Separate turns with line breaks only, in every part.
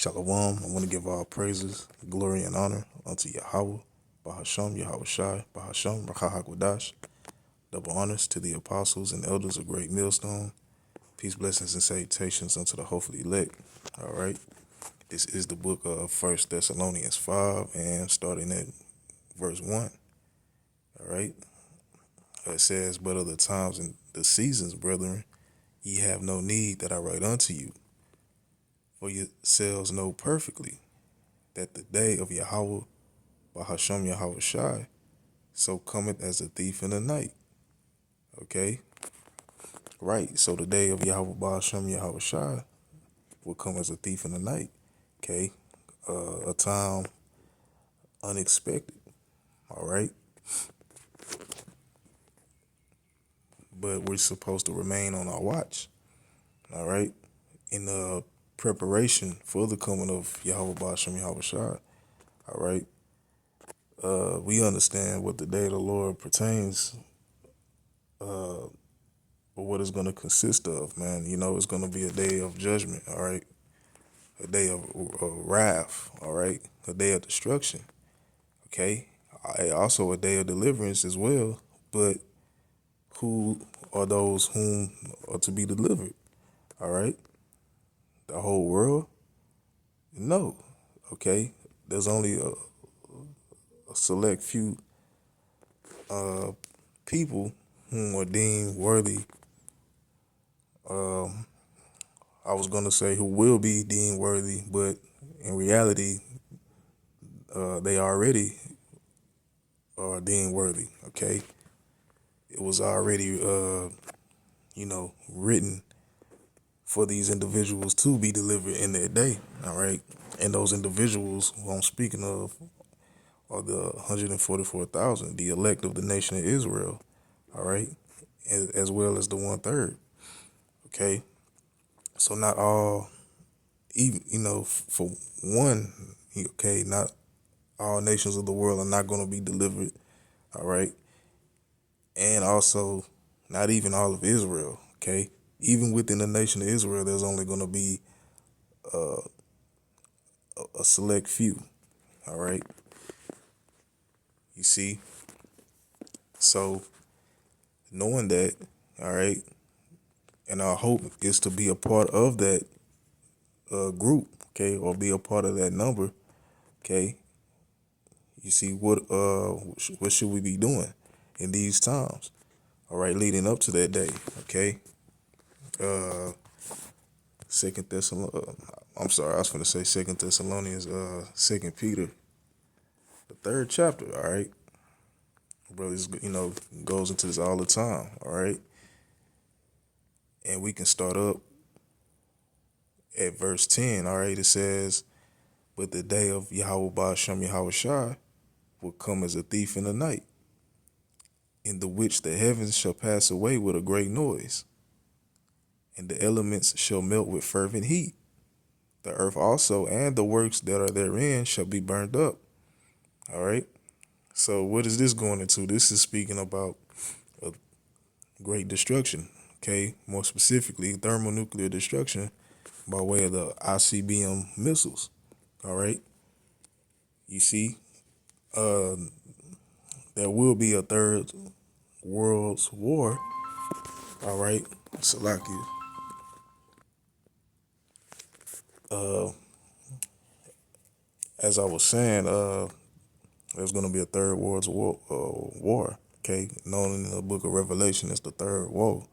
Shalom. I want to give all praises, glory, and honor unto Yahweh, Bahasham, Yahweh Shai, Bahasham, Rachahakwadash. Double honors to the apostles and elders of Great Millstone. Peace, blessings, and salutations unto the hopefully elect. All right. This is the book of First Thessalonians 5, and starting at verse 1. All right. It says, "But of the times and the seasons, brethren, ye have no need that I write unto you. For yourselves know perfectly that the day of Yahweh, Bahasham Yahweh Shai, so cometh as a thief in the night." Okay? Right. So the day of Yahweh, Bahasham Yahweh Shai will come as a thief in the night. Okay? A time unexpected. All right? But we're supposed to remain on our watch. All right? In preparation for the coming of Yahweh, Bahasham Yahweh Shai. All right? We understand what the day of the Lord pertains, but what it's going to consist of, man. You know, it's going to be a day of judgment, all right? A day of wrath, all right? A day of destruction, okay? Also a day of deliverance as well, but who are those whom are to be delivered, all right? The whole world? No, okay? There's only a select few people whom are deemed worthy. I was going to say who will be deemed worthy, but in reality, they already are deemed worthy, okay? It was already, written for these individuals to be delivered in their day, all right? And those individuals who I'm speaking of are the 144,000, the elect of the nation of Israel, all right? As well as the 1/3, okay? So not all, even, for one, okay, not all nations of the world are not going to be delivered, all right? And also, not even all of Israel, okay? Even within the nation of Israel, there's only going to be a select few, all right? You see? So, knowing that, all right, and our hope is to be a part of that group, okay, or be a part of that number, okay? You see, what should we be doing in these times, all right, leading up to that day, okay? Second Thessalonians, I'm sorry, I was going to say Second Thessalonians, Second Peter, the third chapter, all right? Brothers, goes into this all the time, all right? And we can start up at verse 10, all right? It says, "But the day of Yahweh Ba'ashem Yahweh Shai will come as a thief in the night, in the which the heavens shall pass away with a great noise, and the elements shall melt with fervent heat. The earth also and the works that are therein shall be burned up." All right? So what is this going into? This is speaking about a great destruction, okay? More specifically, thermonuclear destruction by way of the ICBM missiles, all right? You see, there will be a third world's war, all right? Salakia. As I was saying, there's going to be a third world's war, okay? Known in the book of Revelation as the third woe,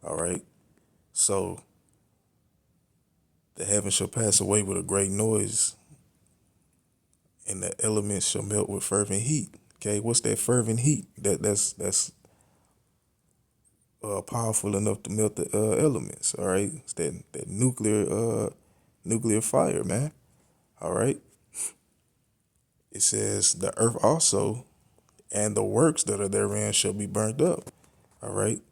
all right? So the heavens shall pass away with a great noise, and the elements shall melt with fervent heat. Okay, what's that fervent heat? That's powerful enough to melt the elements. All right, it's that nuclear fire, man. All right. It says the earth also and the works that are therein shall be burnt up. All right.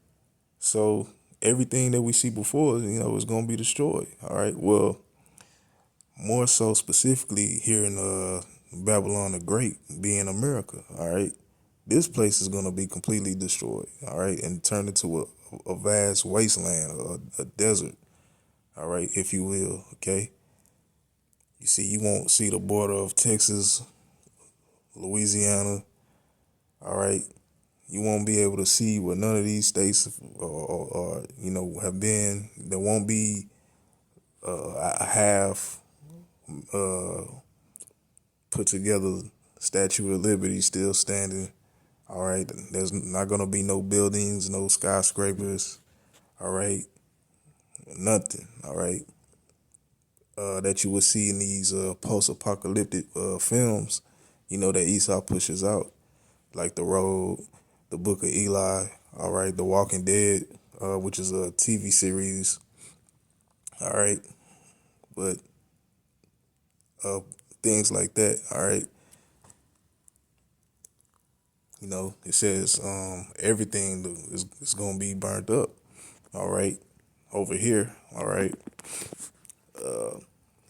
So everything that we see before, is going to be destroyed. All right. Well, more so specifically here in Babylon the Great, being America. All right. This place is going to be completely destroyed, all right, and turned into a vast wasteland, a desert, all right, if you will, okay? You see, you won't see the border of Texas, Louisiana. All right. You won't be able to see what none of these states have been. There won't be a half put together Statue of Liberty still standing. All right. There's not going to be no buildings, no skyscrapers. All right. Nothing. All right. That you would see in these post-apocalyptic films, that Esau pushes out, like The Road, The Book of Eli, all right, The Walking Dead, which is a TV series, all right, but uh, things like that, all right. It says everything is going to be burnt up, all right, over here, all right.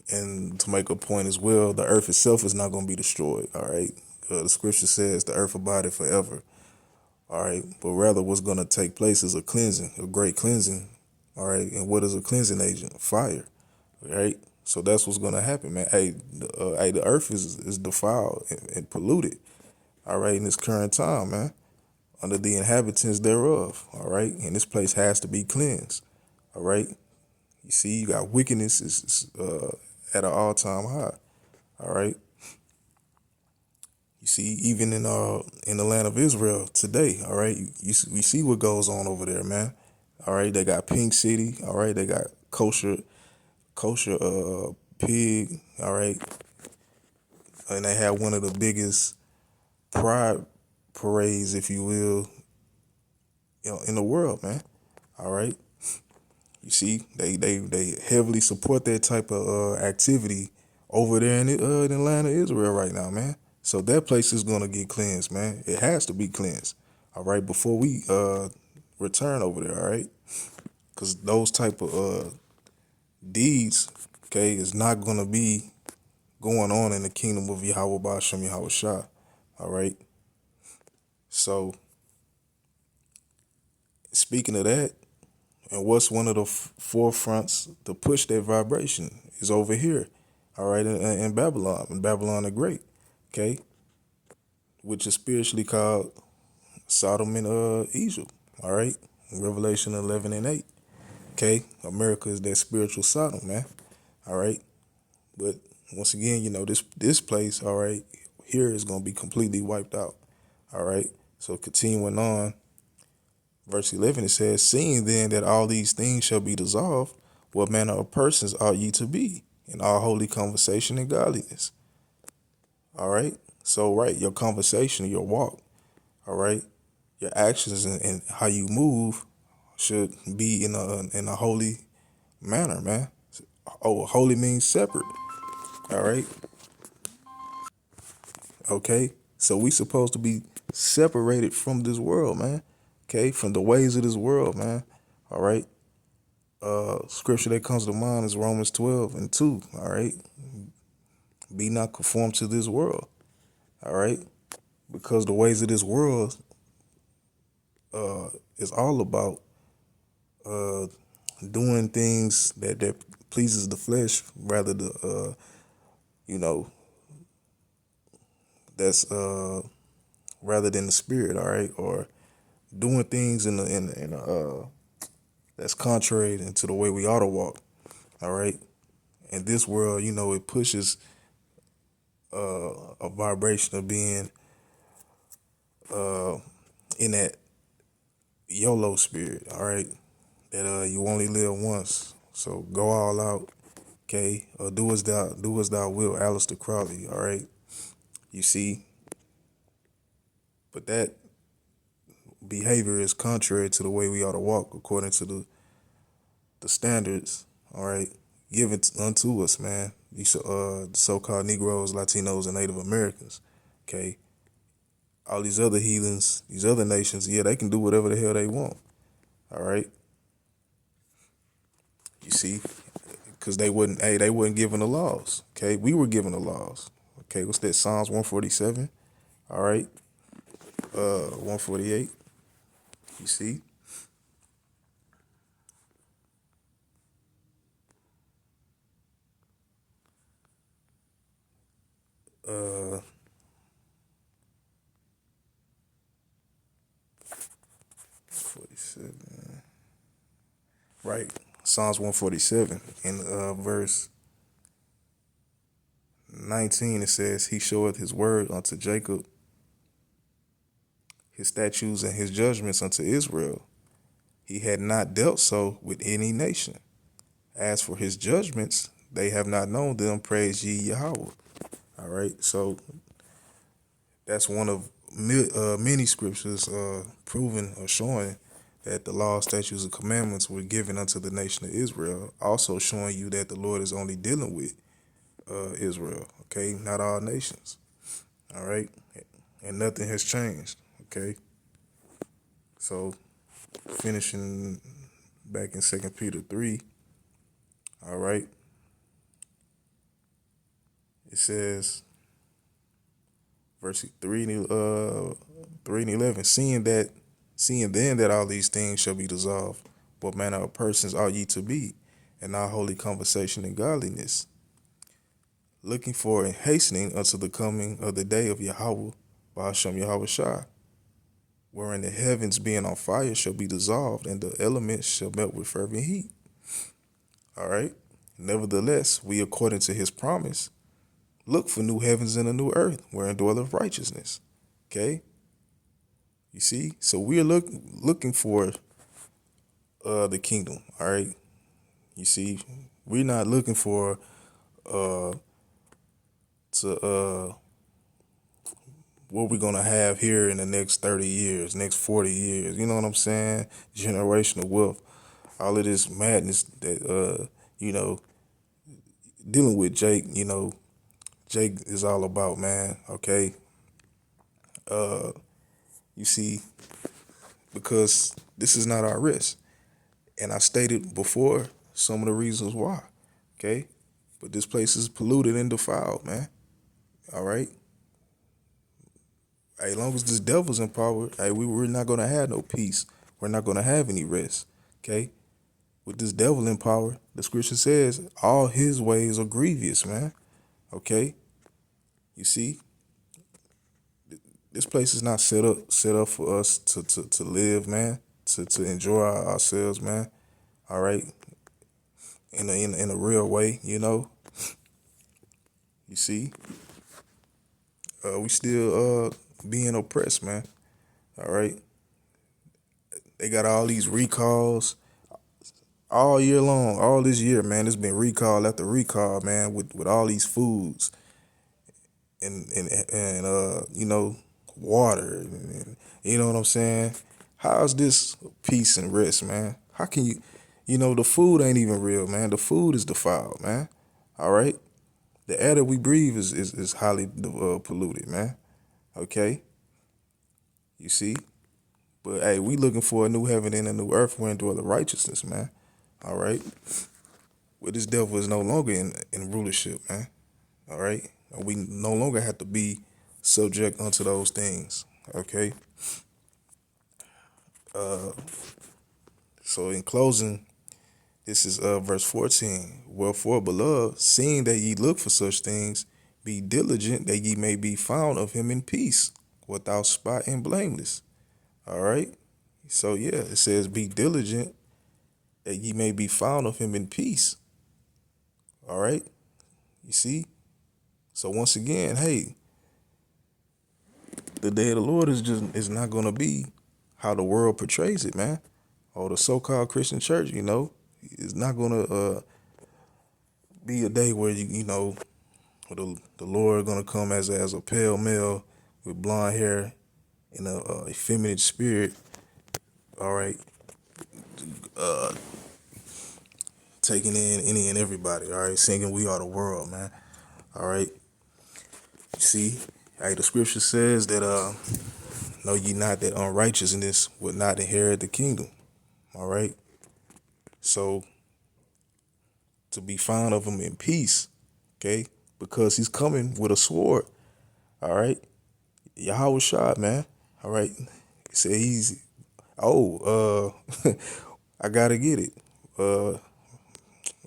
And to make a point as well, the earth itself is not going to be destroyed, all right. The scripture says the earth abideth forever. All right. But rather, what's going to take place is a cleansing, a great cleansing. All right. And what is a cleansing agent? Fire. Right. So that's what's going to happen, man. The earth is defiled and polluted. All right. In this current time, man, under the inhabitants thereof. All right. And this place has to be cleansed. All right. You see, you got wickedness is at an all-time high. All right. You see, even in the land of Israel today, all right, we see what goes on over there, man. All right, they got Pink City. All right, they got kosher pig. All right, and they had one of the biggest pride parades, if you will, in the world, man. All right, you see, they heavily support that type of activity over there in the land of Israel right now, man. So that place is gonna get cleansed, man. It has to be cleansed, all right, before we return over there, all right, because those type of deeds, okay, is not gonna be going on in the kingdom of Yahweh Bashem Yahweh Shah, all right. So speaking of that. And what's one of the forefronts to push that vibration is over here, all right, in Babylon the Great, okay, which is spiritually called Sodom and Egypt, all right, Revelation 11 and 8, okay. America is that spiritual Sodom, man, all right. But once again, this place, all right, here is going to be completely wiped out, all right. So continuing on. Verse 11, it says, seeing then that all these things shall be dissolved, what manner of persons ought ye to be in all holy conversation and godliness? All right. So, right, your conversation, your walk, all right, your actions and how you move should be in a holy manner, man. Oh, holy means separate. All right. Okay. So we supposed to be separated from this world, man. Okay. From the ways of this world, man. All right. Scripture that comes to mind is Romans 12 and 2. All right. Be not conformed to this world. All right. Because the ways of this world is all about doing things that pleases the flesh rather you know, that's rather than the spirit. All right. Or doing things that's contrary to the way we ought to walk. All right. In this world, it pushes a vibration of being in that YOLO spirit, all right? That you only live once. So go all out, okay? Do as thou will, Aleister Crowley, all right? You see, but that behavior is contrary to the way we ought to walk according to the standards, all right, given unto us, man. These the so-called Negroes, Latinos, and Native Americans, okay? All these other heathens, these other nations, yeah, they can do whatever the hell they want, all right? You see, because they wasn't given the laws. Okay, we were given the laws. Okay, what's that? Psalms 147. All right, 148. You see, Uh, 47. Right. Psalms 147 in verse 19 it says, He showeth his word unto Jacob, his statutes and his judgments unto Israel. He had not dealt so with any nation. As for his judgments, they have not known them. Praise ye Yahweh. All right. So that's one of many scriptures proving or showing that the law, statutes, and commandments were given unto the nation of Israel. Also showing you that the Lord is only dealing with Israel. Okay. Not all nations. All right. And nothing has changed. Okay. So finishing back in 2 Peter 3. All right. It says, verse 3 and 11, seeing then that all these things shall be dissolved, what manner of persons ought ye to be, in all holy conversation and godliness, looking for and hastening unto the coming of the day of Yahweh, Bahashem Yahweh Shai, wherein the heavens being on fire shall be dissolved, and the elements shall melt with fervent heat. All right. Nevertheless, we, according to his promise, look for new heavens and a new earth, wherein dwelleth righteousness. Okay. You see, so we're looking for the kingdom. All right. You see, we're not looking for uh to what we're gonna have here in the next 30 years, next 40 years. You know what I'm saying? Generational wealth, all of this madness that dealing with Jake. Jake is all about, man. Okay. You see, because this is not our risk. And I stated before some of the reasons why. Okay. But this place is polluted and defiled, man. All right. As long as this devil's in power, we're not going to have no peace. We're not going to have any rest. Okay. With this devil in power, the scripture says all his ways are grievous, man. Okay. You see, this place is not set up for us to live, man, to enjoy ourselves, man. All right. In a real way, you see, we still being oppressed, man. All right. They got all these recalls all year long, all this year, man. It's been recall after recall, man, with all these foods and water, and you know what I'm saying? How's this peace and rest, man? How can the food ain't even real, man. The food is defiled, man. All right. The air that we breathe is highly polluted, man. Okay. You see? But hey, we looking for a new heaven and a new earth wherein dwell the righteousness, man. All right. Well, this devil is no longer in rulership, man. All right. And we no longer have to be subject unto those things. Okay. So in closing, this is verse 14. Wherefore, beloved, seeing that ye look for such things, be diligent that ye may be found of him in peace, without spot and blameless. All right. So yeah, it says, be diligent that ye may be found of him in peace. All right. You see? So once again, hey, the day of the Lord is not going to be how the world portrays it, man. Or the so-called Christian church, it's not going to be a day where where the Lord going to come as a pale male with blonde hair and a effeminate spirit. All right, taking in any and everybody. All right, singing "We Are the World," man. All right, you see, hey, the scripture says that know ye not that unrighteousness would not inherit the kingdom. All right, so to be found of him in peace, okay, because he's coming with a sword. All right, Yahweh shot, man. All right, he said I gotta get it.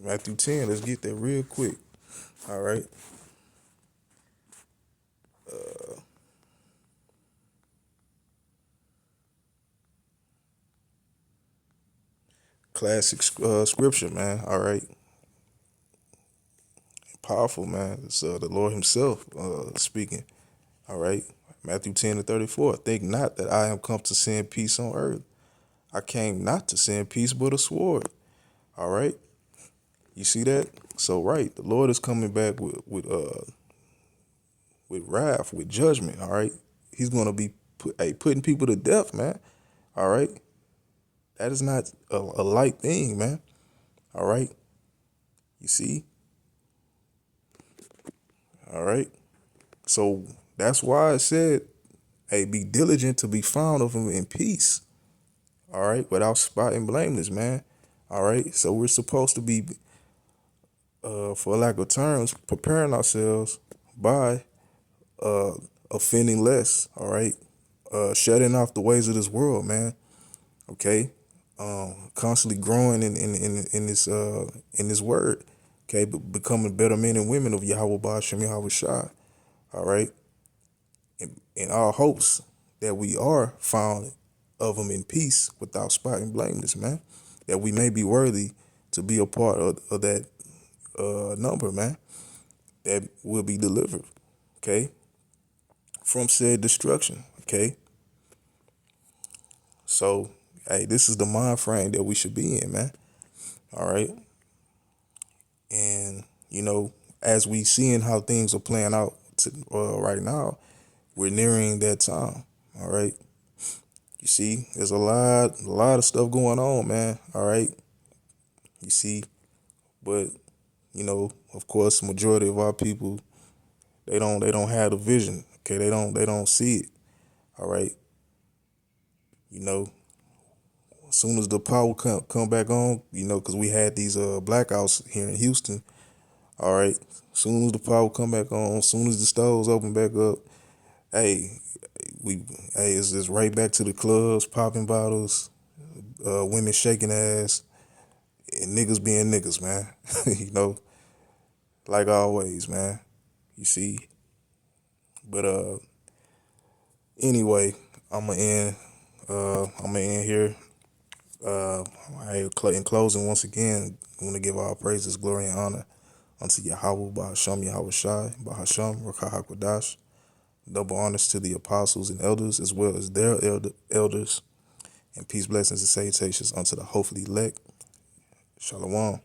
Matthew 10. Let's get that real quick. All right. Classic scripture, man. All right, powerful, man. It's the Lord Himself speaking. All right, Matthew 10:34. Think not that I am come to send peace on earth. I came not to send peace, but a sword. All right, you see that? So right, the Lord is coming back with wrath, with judgment. All right, He's gonna be putting people to death, man. All right, that is not a light thing, man. All right, you see. All right, so that's why I said, hey, be diligent to be found of Him in peace. All right, without spot and blameless, man. All right, so we're supposed to be, for lack of terms, preparing ourselves by uh, offending less. All right, shutting off the ways of this world, man. Okay, constantly growing in this word. Okay, but becoming better men and women of Yahweh Ba'ashem Yahweh Shai. All right, in our hopes that we are found of Him in peace without spot and blameless, man. That we may be worthy to be a part of that number, man. That will be delivered. Okay, from said destruction. Okay, so hey, this is the mind frame that we should be in, man. All right, and as we seeing how things are playing out right now, we're nearing that time. All right, you see, there's a lot of stuff going on, man. All right, you see, but of course, the majority of our people, they don't have the vision. Okay, they don't see it. All right, you know, as soon as the power come back on, because we had these blackouts here in Houston. All right, as soon as the power come back on, as soon as the stores open back up, hey, we it's just right back to the clubs, popping bottles, women shaking ass, and niggas being niggas, man. Like always, man. You see, but anyway, I'm gonna end. I'm gonna end here. In closing, once again, I want to give all praises, glory, and honor unto Yahweh, Bahasham Yahweh Shai, Bahasham Rakahakwadash. Double honors to the apostles and elders, as well as their elders, and peace, blessings, and salutations unto the hopefully elect. Shalom.